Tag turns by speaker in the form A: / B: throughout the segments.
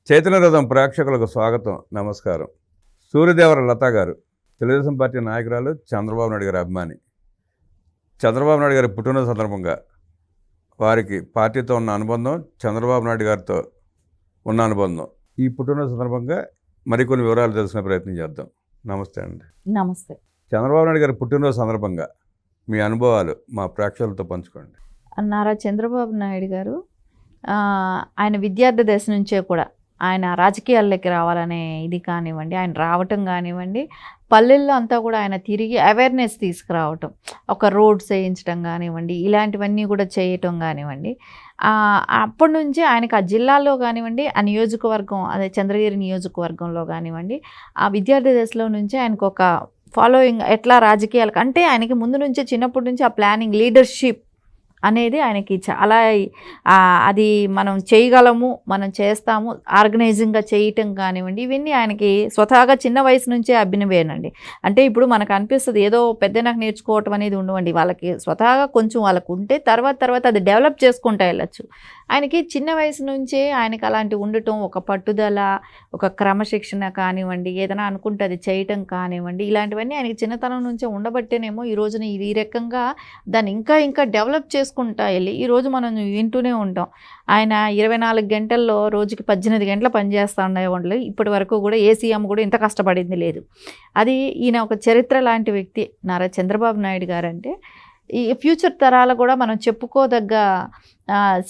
A: చైతన్య రథం ప్రేక్షకులకు స్వాగతం, నమస్కారం. సూర్యదేవర లత గారు తెలుగుదేశం పార్టీ నాయకురాలు, చంద్రబాబు నాయుడు గారి అభిమాని. చంద్రబాబు నాయుడు గారి పుట్టినరోజు సందర్భంగా వారికి పార్టీతో ఉన్న అనుబంధం, చంద్రబాబు నాయుడు గారితో ఉన్న అనుబంధం, ఈ పుట్టినరోజు సందర్భంగా మరికొన్ని వివరాలు తెలుసుకునే ప్రయత్నం చేద్దాం. నమస్తే అండి.
B: నమస్తే.
A: చంద్రబాబు నాయుడు గారి పుట్టినరోజు సందర్భంగా మీ అనుభవాలు మా ప్రేక్షకులతో పంచుకోండి.
B: నారా చంద్రబాబు నాయుడు గారు ఆయన విద్యార్థి దశ నుంచే కూడా ఆయన రాజకీయాల్లోకి రావాలనే ఇది కానివ్వండి, ఆయన రావటం కానివ్వండి, పల్లెల్లో అంతా కూడా ఆయన తిరిగి అవేర్నెస్ తీసుకురావటం, ఒక రోడ్స్ వేయించడం కానివ్వండి, ఇలాంటివన్నీ కూడా చేయటం కానివ్వండి, అప్పటి నుంచి ఆయనకు ఆ జిల్లాలో కానివ్వండి, ఆ నియోజకవర్గం, అదే చంద్రగిరి నియోజకవర్గంలో కానివ్వండి, ఆ విద్యార్థి దశలో నుంచి ఆయనకు ఒక ఫాలోయింగ్, ఎట్లా రాజకీయాలకు అంటే ఆయనకి ముందు నుంచి చిన్నప్పటి నుంచి ఆ ప్లానింగ్, లీడర్షిప్ అనేది ఆయనకి చాలా అది మనం చేయగలము, మనం చేస్తాము, ఆర్గనైజింగ్గా చేయటం కానివ్వండి, ఇవన్నీ ఆయనకి స్వతహాగా చిన్న వయసు నుంచే అభినవేనండి. అంటే ఇప్పుడు మనకు అనిపిస్తుంది ఏదో పెద్ద నాకు నేర్చుకోవటం అనేది ఉండవండి, వాళ్ళకి స్వతహాగా కొంచెం వాళ్ళకు ఉంటే తర్వాత అది డెవలప్ చేసుకుంటూ వెళ్ళచ్చు. ఆయనకి చిన్న వయసు నుంచే ఆయనకి అలాంటి ఉండటం, ఒక పట్టుదల, ఒక క్రమశిక్షణ కానివ్వండి, ఏదైనా అనుకుంటే అది చేయటం కానివ్వండి, ఇలాంటివన్నీ ఆయనకి చిన్నతనం నుంచే ఉండబట్టేనేమో ఈ రోజున ఈ రకంగా దాన్ని ఇంకా డెవలప్ చేసుకుంటా వెళ్ళి ఈరోజు మనం వింటూనే ఉంటాం. ఆయన 24 గంటల్లో రోజుకి 18 గంటల పనిచేస్తూ ఉండేవాళ్ళు. ఇప్పటి వరకు కూడా ఏ సీఎం కూడా ఇంత కష్టపడింది లేదు. అది ఈయన ఒక చరిత్ర లాంటి వ్యక్తి నారా చంద్రబాబు నాయుడు గారు. అంటే ఈ ఫ్యూచర్ తరాలు కూడా మనం చెప్పుకోదగ్గ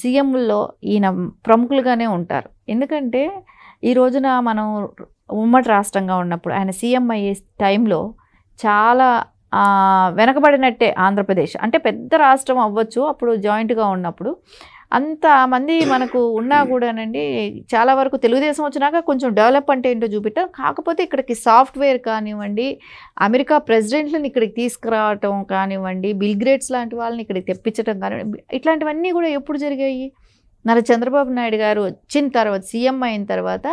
B: సీఎంల్లో ఈయన ప్రముఖులుగానే ఉంటారు. ఎందుకంటే ఈ రోజున మనం ఉమ్మడి రాష్ట్రంగా ఉన్నప్పుడు ఆయన సీఎం అయ్యే టైంలో చాలా వెనకబడినట్టే ఆంధ్రప్రదేశ్. అంటే పెద్ద రాష్ట్రం అవ్వచ్చు అప్పుడు జాయింట్గా ఉన్నప్పుడు, అంతమంది మనకు ఉన్నా కూడానండి చాలా వరకు తెలుగుదేశం వచ్చినాక కొంచెం డెవలప్ అంటే ఏంటో చూపెట్టాం. కాకపోతే ఇక్కడికి సాఫ్ట్వేర్ కానివ్వండి, అమెరికా ప్రెసిడెంట్లను ఇక్కడికి తీసుకురావటం కానివ్వండి, బిల్ గేట్స్ లాంటి వాళ్ళని ఇక్కడికి తెప్పించడం కానివ్వండి, ఇట్లాంటివన్నీ కూడా ఎప్పుడు జరిగాయి? నారా చంద్రబాబు నాయుడు గారు వచ్చిన తర్వాత, సీఎం అయిన తర్వాత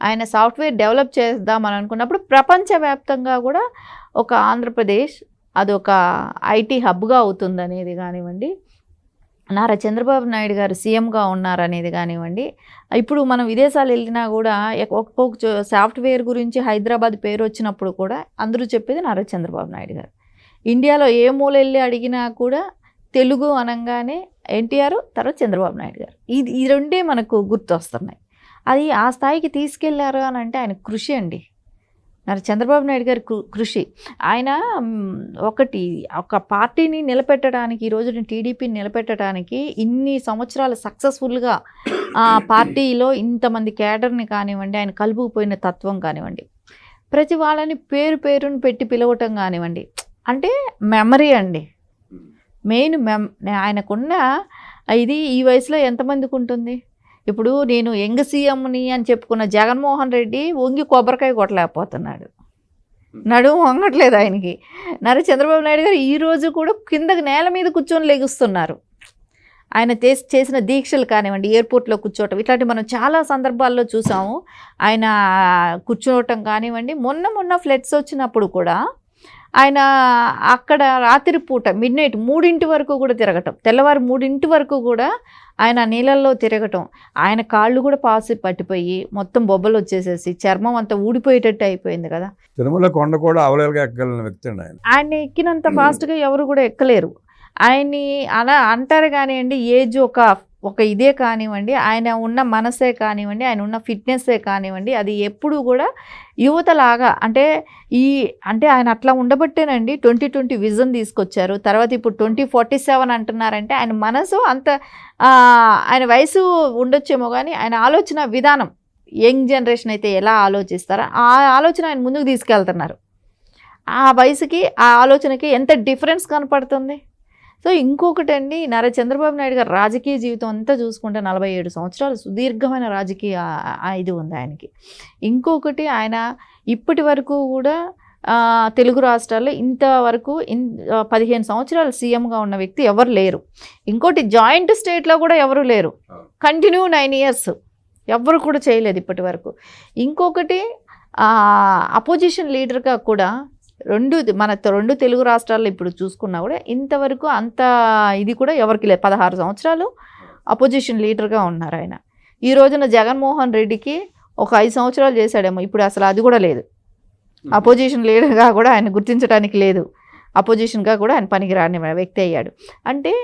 B: ఆయన సాఫ్ట్వేర్ డెవలప్ చేద్దామని అనుకున్నప్పుడు ప్రపంచవ్యాప్తంగా కూడా ఒక ఆంధ్రప్రదేశ్ అదొక ఐటీ హబ్గా అవుతుందనేది కానివ్వండి, నారా చంద్రబాబు నాయుడు గారు సీఎంగా ఉన్నారనేది కానివ్వండి, ఇప్పుడు మనం విదేశాలు వెళ్ళినా కూడా ఒక్కొక్క సాఫ్ట్వేర్ గురించి హైదరాబాద్ పేరు వచ్చినప్పుడు కూడా అందరూ చెప్పేది నారా చంద్రబాబు నాయుడు గారు. ఇండియాలో ఏ మూల వెళ్ళి అడిగినా కూడా తెలుగు అనగానే ఎన్టీఆర్, తర్వాత చంద్రబాబు నాయుడు గారు, ఈ రెండే మనకు గుర్తొస్తున్నాయి. అది ఆ స్థాయికి తీసుకెళ్లారు అని అంటే ఆయన కృషి అండి, నారా చంద్రబాబు నాయుడు గారి కృషి. ఆయన ఒక పార్టీని నిలబెట్టడానికి, ఈరోజు టీడీపీని నిలబెట్టడానికి ఇన్ని సంవత్సరాలు సక్సెస్ఫుల్గా పార్టీలో ఇంతమంది క్యాడర్ని కానివ్వండి, ఆయన కలుపుకుపోయిన తత్వం కానివ్వండి, ప్రతి వాళ్ళని పేరును పెట్టి పిలవటం కానివ్వండి, అంటే మెమరీ అండి మెయిన్. ఆయనకున్న ఇది ఈ వయసులో ఎంతమందికి ఉంటుంది? ఇప్పుడు నేను యంగ్ సీఎంని అని చెప్పుకున్న జగన్మోహన్ రెడ్డి వంగి కొబ్బరికాయ కొట్టలేకపోతున్నాడు, నడుము వంగట్లేదు ఆయనకి. నారా చంద్రబాబు నాయుడు గారు ఈరోజు కూడా కిందకి నేల మీద కూర్చొని లెగుస్తున్నారు. ఆయన చేసిన దీక్షలు కానివ్వండి, ఎయిర్పోర్ట్లో కూర్చోవటం, ఇట్లాంటి మనం చాలా సందర్భాల్లో చూసాము. ఆయన కూర్చోవటం కానివ్వండి, మొన్న ఫ్లడ్స్ వచ్చినప్పుడు కూడా ఆయన అక్కడ రాత్రిపూట మిడ్నైట్ 3 వరకు కూడా తిరగటం, తెల్లవారు 3 వరకు కూడా ఆయన నీళ్ళల్లో తిరగటం, ఆయన కాళ్ళు కూడా పాసి పట్టిపోయి మొత్తం బొబ్బలు వచ్చేసేసి చర్మం అంతా ఊడిపోయేటట్టు అయిపోయింది కదా.
A: తిరుమల కొండ కూడా అవలేలుగా ఎక్కగలిగిన వ్యక్తి అండి ఆయన.
B: ఆయన ఎక్కినంత ఫాస్ట్గా ఎవరు కూడా ఎక్కలేరు. ఆయన్ని అలా అంటారు కానివ్వండి, ఏజ్ ఒక ఇదే కానివ్వండి, ఆయన ఉన్న మనసే కానివ్వండి, ఆయన ఉన్న ఫిట్నెస్సే కానివ్వండి, అది ఎప్పుడు కూడా యువతలాగా అంటే ఆయన అట్లా ఉండబట్టేనండి 2020 విజన్ తీసుకొచ్చారు. తర్వాత ఇప్పుడు 2047 అంటున్నారంటే ఆయన మనసు అంత, ఆయన వయసు ఉండొచ్చేమో కానీ ఆయన ఆలోచన విధానం, యంగ్ జనరేషన్ అయితే ఎలా ఆలోచిస్తారో ఆ ఆలోచన ఆయన ముందుకు తీసుకెళ్తున్నారు. ఆ వయసుకి ఆ ఆలోచనకి ఎంత డిఫరెన్స్ కనపడుతుంది. సో ఇంకొకటి అండి, నారా చంద్రబాబు నాయుడు గారు రాజకీయ జీవితం అంతా చూసుకుంటే 47 సంవత్సరాలు సుదీర్ఘమైన రాజకీయ ఇది ఉంది ఆయనకి. ఇంకొకటి, ఆయన ఇప్పటి వరకు కూడా తెలుగు రాష్ట్రాల్లో ఇంతవరకు 15 సంవత్సరాలు సీఎంగా ఉన్న వ్యక్తి ఎవరు లేరు. ఇంకోటి, జాయింట్ స్టేట్లో కూడా ఎవరు లేరు. కంటిన్యూ 9 ఇయర్స్ ఎవరు కూడా చేయలేదు ఇప్పటి వరకు. ఇంకొకటి, అపోజిషన్ లీడర్గా కూడా మన 2 తెలుగు రాష్ట్రాల్లో ఇప్పుడు చూసుకున్నా కూడా ఇంతవరకు అంత ఇది కూడా ఎవరికి లేదు. 16 సంవత్సరాలు అపోజిషన్ లీడర్గా ఉన్నారు ఆయన. ఈ రోజున జగన్మోహన్ రెడ్డికి ఒక 5 సంవత్సరాలు చేశాడేమో, ఇప్పుడు అసలు అది కూడా లేదు. అపోజిషన్ లీడర్గా కూడా ఆయన గుర్తించడానికి లేదు, అపోజిషన్గా కూడా ఆయన పనికిరాని వ్యక్తి అయ్యాడు. అంటే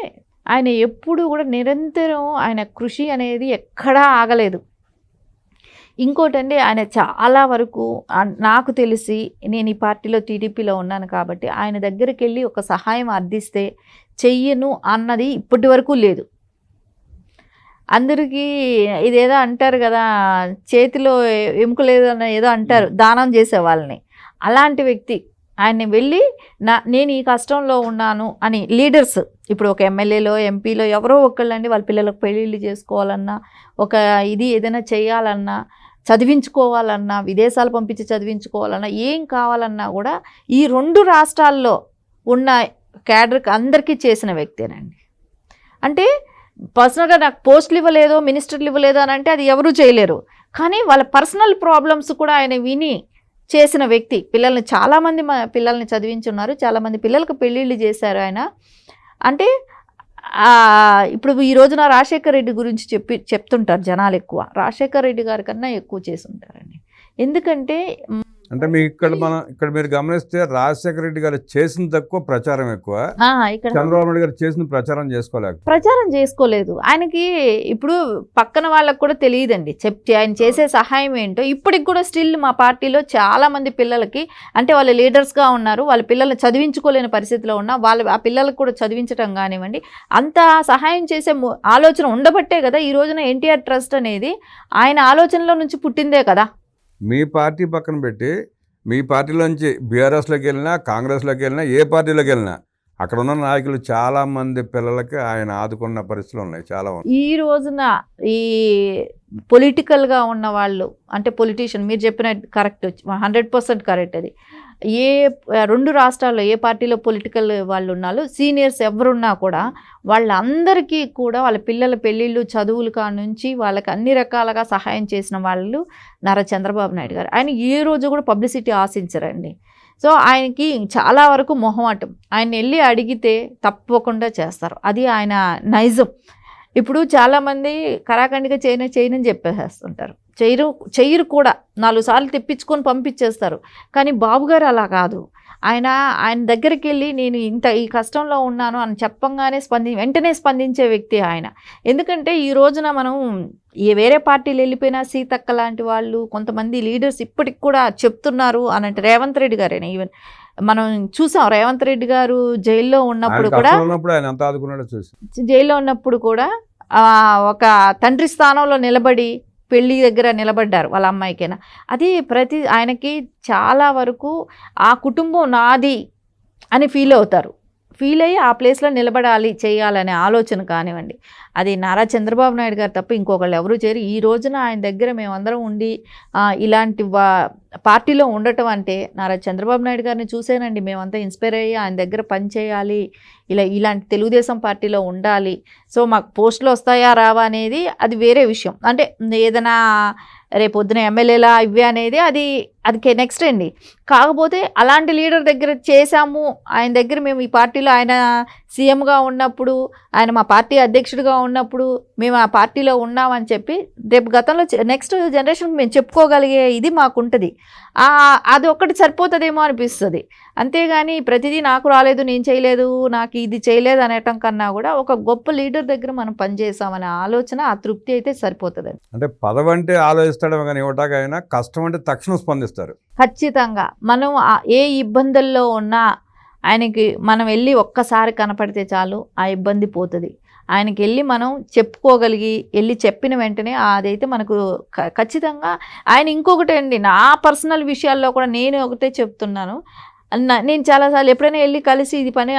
B: ఆయన ఎప్పుడు కూడా నిరంతరం ఆయన కృషి అనేది ఎక్కడా ఆగలేదు. ఇంకోటండి, ఆయన చాలా వరకు నాకు తెలిసి, నేను ఈ పార్టీలో టీడీపీలో ఉన్నాను కాబట్టి, ఆయన దగ్గరికి వెళ్ళి ఒక సహాయం అర్థిస్తే చెయ్యను అన్నది ఇప్పటి వరకు లేదు. అందరికీ ఇదేదో అంటారు కదా, చేతిలో ఎముక లేదని ఏదో అంటారు, దానం చేసే వాళ్ళని. అలాంటి వ్యక్తి ఆయన్ని వెళ్ళి నేను ఈ కష్టంలో ఉన్నాను అని లీడర్స్, ఇప్పుడు ఒక ఎమ్మెల్యేలో ఎంపీలో ఎవరో ఒకళ్ళండి, వాళ్ళ పిల్లలకు పెళ్ళిళ్ళు చేసుకోవాలన్నా, ఒక ఇది ఏదైనా చేయాలన్నా, చదివించుకోవాలన్నా, విదేశాలు పంపించి చదివించుకోవాలన్నా, ఏం కావాలన్నా కూడా ఈ 2 రాష్ట్రాల్లో ఉన్న క్యాడర్కి అందరికీ చేసిన వ్యక్తేనండి. అంటే పర్సనల్గా నాకు పోస్టులు ఇవ్వలేదో, మినిస్టర్లు ఇవ్వలేదో అని అంటే అది ఎవరూ చేయలేరు. కానీ వాళ్ళ పర్సనల్ ప్రాబ్లమ్స్ కూడా ఆయన విని చేసిన వ్యక్తి. పిల్లల్ని చాలామంది పిల్లల్ని చదివించున్నారు, చాలామంది పిల్లలకు పెళ్ళిళ్ళు చేశారు ఆయన. అంటే ఇప్పుడు ఈ రోజున రాజశేఖర్ రెడ్డి గురించి చెప్తుంటారు జనాలు, ఎక్కువ రాజశేఖర్ రెడ్డి గారి కన్నా ఎక్కువ చేసి ఉంటారండి. ఎందుకంటే
A: అంటే మీకు ఇక్కడ మీరు గమనిస్తే రాజశేఖర రెడ్డి గారు చేసిన తక్కువ, ప్రచారం ఎక్కువ.
B: ఇక్కడ
A: చంద్రబాబు నాయుడు గారు చేసిన ప్రచారం
B: చేసుకోలేదు. ఆయనకి ఇప్పుడు పక్కన వాళ్ళకు కూడా తెలియదండి, ఆయన చేసే సహాయం ఏంటో. ఇప్పటికి కూడా స్టిల్ మా పార్టీలో చాలా మంది పిల్లలకి, అంటే వాళ్ళు లీడర్స్గా ఉన్నారు, వాళ్ళ పిల్లల్ని చదివించుకోలేని పరిస్థితిలో ఉన్నా ఆ పిల్లలకు కూడా చదివించడం కానివ్వండి, అంత సహాయం చేసే ఆలోచన ఉండబట్టే కదా ఈ రోజున ఎన్టీఆర్ ట్రస్ట్ అనేది ఆయన ఆలోచనలో నుంచి పుట్టిందే కదా.
A: మీ పార్టీ పక్కన పెట్టి, మీ పార్టీలోంచి బీఆర్ఎస్లోకి వెళ్ళినా, కాంగ్రెస్లోకి వెళ్ళినా, ఏ పార్టీలోకి వెళ్ళినా అక్కడ ఉన్న నాయకులు చాలామంది పిల్లలకి ఆయన ఆదుకున్న పరిస్థితులు ఉన్నాయి చాలా.
B: ఈ రోజున ఈ పొలిటికల్గా ఉన్న వాళ్ళు, అంటే పొలిటీషియన్, మీరు చెప్పిన కరెక్ట్, 100% కరెక్ట్. అది ఏ 2 రాష్ట్రాల్లో ఏ పార్టీలో పొలిటికల్ వాళ్ళు ఉన్నారో, సీనియర్స్ ఎవరున్నా కూడా వాళ్ళందరికీ కూడా వాళ్ళ పిల్లల పెళ్ళిళ్ళు, చదువులు కానుంచి వాళ్ళకి అన్ని రకాలుగా సహాయం చేసిన వాళ్ళు నారా చంద్రబాబు నాయుడు గారు. ఆయన ఏ రోజు కూడా పబ్లిసిటీ ఆశించరండి. సో ఆయనకి చాలా వరకు మొహమాటం. ఆయన వెళ్ళి అడిగితే తప్పకుండా చేస్తారు, అది ఆయన నైజం. ఇప్పుడు చాలామంది కరాఖండిగా చేయనని చెప్పేస్తుంటారు, చెయ్యరు కూడా, 4 సార్లు తెప్పించుకొని పంపించేస్తారు. కానీ బాబు గారు అలా కాదు. ఆయన దగ్గరికి వెళ్ళి నేను ఈ కష్టంలో ఉన్నాను అని చెప్పంగానే వెంటనే స్పందించే వ్యక్తి ఆయన. ఎందుకంటే ఈ రోజున మనం వేరే పార్టీలు వెళ్ళిపోయినా, సీతక్క లాంటి వాళ్ళు, కొంతమంది లీడర్స్ ఇప్పటికి కూడా చెప్తున్నారు అని అంటే, రేవంత్ రెడ్డి గారేనా, ఈవెన్ మనం చూసాం రేవంత్ రెడ్డి గారు జైల్లో ఉన్నప్పుడు కూడా, జైల్లో ఉన్నప్పుడు కూడా ఒక తండ్రి స్థానంలో నిలబడి పెళ్ళి దగ్గర నిలబడ్డారు వాళ్ళ అమ్మాయికైనా. అది ఆయనకి చాలా వరకు ఆ కుటుంబం నాది అని ఫీల్ అయ్యి ఆ ప్లేస్లో నిలబడాలి, చేయాలనే ఆలోచన కానివ్వండి, అది నారా చంద్రబాబు నాయుడు గారు తప్ప ఇంకొకళ్ళు ఎవరు చేయరు. ఈ రోజున ఆయన దగ్గర మేమందరం ఉండి ఇలాంటి పార్టీలో ఉండటం అంటే, నారా చంద్రబాబు నాయుడు గారిని చూసేనండి మేమంతా ఇన్స్పైర్ అయ్యి ఆయన దగ్గర పనిచేయాలి, ఇలాంటి తెలుగుదేశం పార్టీలో ఉండాలి. సో మాకు పోస్టులు వస్తాయా రావా అనేది అది వేరే విషయం. అంటే ఏదైనా రేపొద్దున ఎమ్మెల్యేలా ఇవే అనేది అది నెక్స్ట్ అండి. కాకపోతే అలాంటి లీడర్ దగ్గర చేశాము, ఆయన దగ్గర మేము ఈ పార్టీలో, ఆయన సీఎంగా ఉన్నప్పుడు, ఆయన మా పార్టీ అధ్యక్షుడిగా ఉన్నప్పుడు మేము ఆ పార్టీలో ఉన్నామని చెప్పి రేపు గతంలో నెక్స్ట్ జనరేషన్ మేము చెప్పుకోగలిగే ఇది మాకుంటుంది. అది ఒక్కటి సరిపోతుందేమో అనిపిస్తుంది. అంతేగాని ప్రతిదీ నాకు రాలేదు, నేను చేయలేదు, నాకు ఇది చేయలేదు అనటం కన్నా కూడా ఒక గొప్ప లీడర్ దగ్గర మనం పనిచేసామనే ఆలోచన, ఆ తృప్తి అయితే సరిపోతుంది.
A: అంటే పదవి అంటే ఆలోచిస్తాడు కానీ ఇవ్వటాకైనా, కష్టం అంటే తక్షణం స్పందిస్తారు.
B: ఖచ్చితంగా మనం ఏ ఇబ్బందుల్లో ఉన్నా ఆయనకి మనం వెళ్ళి ఒక్కసారి కనపడితే చాలు, ఆ ఇబ్బంది పోతుంది. ఆయనకి వెళ్ళి మనం చెప్పుకోగలిగి వెళ్ళి చెప్పిన వెంటనే అదైతే మనకు ఖచ్చితంగా. ఆయన ఇంకొకటి అండి, నా పర్సనల్ విషయాల్లో కూడా నేను ఒకటే చెప్తున్నాను, నేను చాలాసార్లు ఎప్పుడైనా వెళ్ళి కలిసి ఇది పని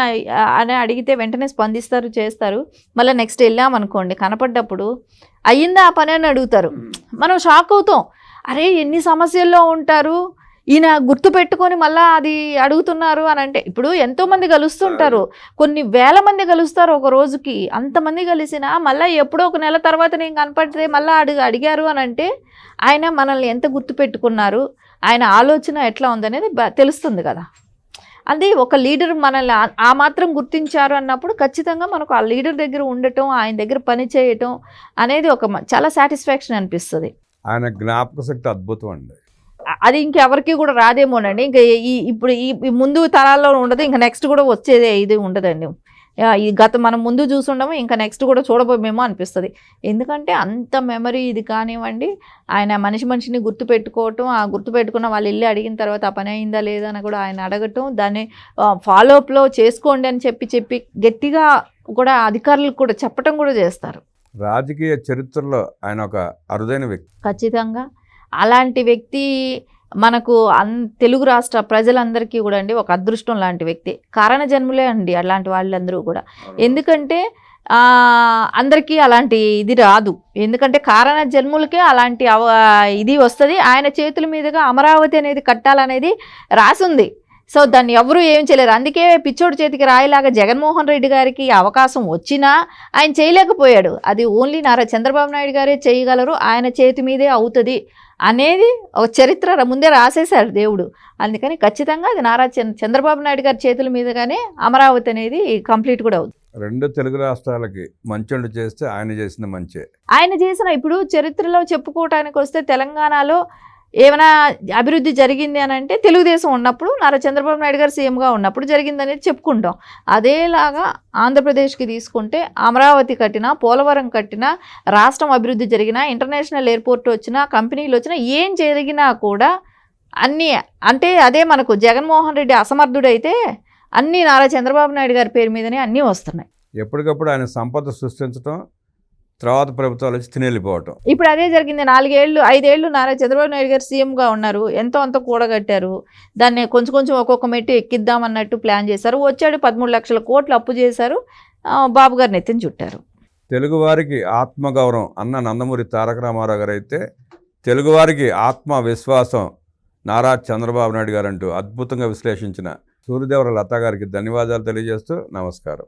B: అని అడిగితే వెంటనే స్పందిస్తారు, చేస్తారు. మళ్ళీ నెక్స్ట్ వెళ్ళామనుకోండి, కనపడ్డప్పుడు అయ్యిందా ఆ పని అని అడుగుతారు. మనం షాక్ అవుతాం, అరే ఎన్ని సమస్యల్లో ఉంటారు, ఈయన గుర్తు పెట్టుకొని మళ్ళీ అది అడుగుతున్నారు అని అంటే. ఇప్పుడు ఎంతోమంది కలుస్తుంటారు, కొన్ని వేల మంది కలుస్తారు ఒక రోజుకి. అంతమంది కలిసినా మళ్ళీ ఎప్పుడో ఒక నెల తర్వాత నేను కనపడితే మళ్ళీ అడిగారు అని అంటే, ఆయన మనల్ని ఎంత గుర్తు పెట్టుకున్నారు, ఆయన ఆలోచన ఎట్లా ఉందనేది తెలుస్తుంది కదా. అది ఒక లీడర్ మనల్ని ఆ మాత్రం గుర్తించారు అన్నప్పుడు ఖచ్చితంగా మనకు ఆ లీడర్ దగ్గర ఉండటం, ఆయన దగ్గర పని చేయటం అనేది ఒక చాలా సాటిస్ఫాక్షన్ అనిపిస్తుంది.
A: ఆయన జ్ఞాపక శక్తి అద్భుతం అండి.
B: అది ఇంకెవరికి కూడా రాదేమోనండి. ఇంకా ఇప్పుడు ఈ ముందు తరాల్లో ఉండదు, ఇంకా నెక్స్ట్ కూడా వచ్చేదే ఇది ఉండదండి. ఈ మనం ముందు చూసుండము, ఇంకా నెక్స్ట్ కూడా చూడబోమేమో అనిపిస్తుంది. ఎందుకంటే అంత మెమరీ ఇది కానివ్వండి, ఆయన మనిషిని గుర్తుపెట్టుకోవటం, ఆ గుర్తుపెట్టుకున్న వాళ్ళు వెళ్ళి అడిగిన తర్వాత ఆ పని అయిందా లేదా అని కూడా ఆయన అడగటం, దాన్ని ఫాలోఅప్లో చేసుకోండి అని చెప్పి గట్టిగా కూడా అధికారులకు కూడా చెప్పటం కూడా చేస్తారు.
A: రాజకీయ చరిత్రలో ఆయన ఒక అరుదైన వ్యక్తి.
B: ఖచ్చితంగా అలాంటి వ్యక్తి మనకు తెలుగు రాష్ట్ర ప్రజలందరికీ కూడా అండి ఒక అదృష్టం లాంటి వ్యక్తి. కారణ జన్ములే అండి అలాంటి వాళ్ళందరూ కూడా. ఎందుకంటే అందరికీ అలాంటి ఇది రాదు. ఎందుకంటే కారణ జన్ములకే అలాంటి ఇది వస్తుంది. ఆయన చేతుల మీదుగా అమరావతి అనేది కట్టాలనేది రాసుంది. సో దాన్ని ఎవరు ఏం చేయలేరు. అందుకే పిచ్చోడి చేతికి రాయిలాగా జగన్మోహన్ రెడ్డి గారికి అవకాశం వచ్చినా ఆయన చేయలేకపోయాడు. అది ఓన్లీ నారా చంద్రబాబు నాయుడు గారే చేయగలరు, ఆయన చేతి మీదే అవుతుంది అనేది ఒక చరిత్ర ముందే రాసేశారు దేవుడు. అందుకని ఖచ్చితంగా అది నారా చంద్రబాబు నాయుడు గారి చేతుల మీదుగానే అమరావతి అనేది కంప్లీట్ కూడా అవుతుంది.
A: 2 తెలుగు రాష్ట్రాలకి మంచోడు చేస్తే ఆయన చేసిన మంచే.
B: ఆయన చేసిన ఇప్పుడు చరిత్రలో చెప్పుకోవటానికి వస్తే తెలంగాణలో ఏమైనా అభివృద్ధి జరిగింది అని అంటే తెలుగుదేశం ఉన్నప్పుడు, నారా చంద్రబాబు నాయుడు గారు సీఎంగా ఉన్నప్పుడు జరిగిందనేది చెప్పుకుంటాం. అదేలాగా ఆంధ్రప్రదేశ్కి తీసుకుంటే అమరావతి కట్టినా, పోలవరం కట్టినా, రాష్ట్రం అభివృద్ధి జరిగినా, ఇంటర్నేషనల్ ఎయిర్పోర్ట్ వచ్చినా, కంపెనీలు వచ్చినా, ఏం జరిగినా కూడా అన్నీ అంటే అదే మనకు జగన్మోహన్ రెడ్డి అసమర్థుడైతే అన్నీ నారా చంద్రబాబు నాయుడు గారి పేరు మీదనే అన్నీ వస్తున్నాయి.
A: ఎప్పటికప్పుడు ఆయన సంపద సృష్టించడం, తర్వాత ప్రభుత్వాలు వచ్చి తినేళ్ళిపోవటం.
B: ఇప్పుడు అదే జరిగింది. 5 ఏళ్ళు నారా చంద్రబాబు నాయుడు గారు సీఎంగా ఉన్నారు. ఎంతో అంత కూడగట్టారు. దాన్ని కొంచెం ఒక్కొక్క మెట్టు ఎక్కిద్దామన్నట్టు ప్లాన్ చేశారు. వచ్చాడు 13 లక్షల కోట్లు అప్పు చేశారు. బాబు గారిని ఎత్తిన చుట్టారు.
A: తెలుగువారికి ఆత్మగౌరవం అన్న నందమూరి తారక రామారావు గారు అయితే, తెలుగువారికి ఆత్మవిశ్వాసం నారా చంద్రబాబు నాయుడు గారు అంటూ అద్భుతంగా విశ్లేషించిన సూర్యదేవర లతా గారికి ధన్యవాదాలు తెలియజేస్తూ నమస్కారం.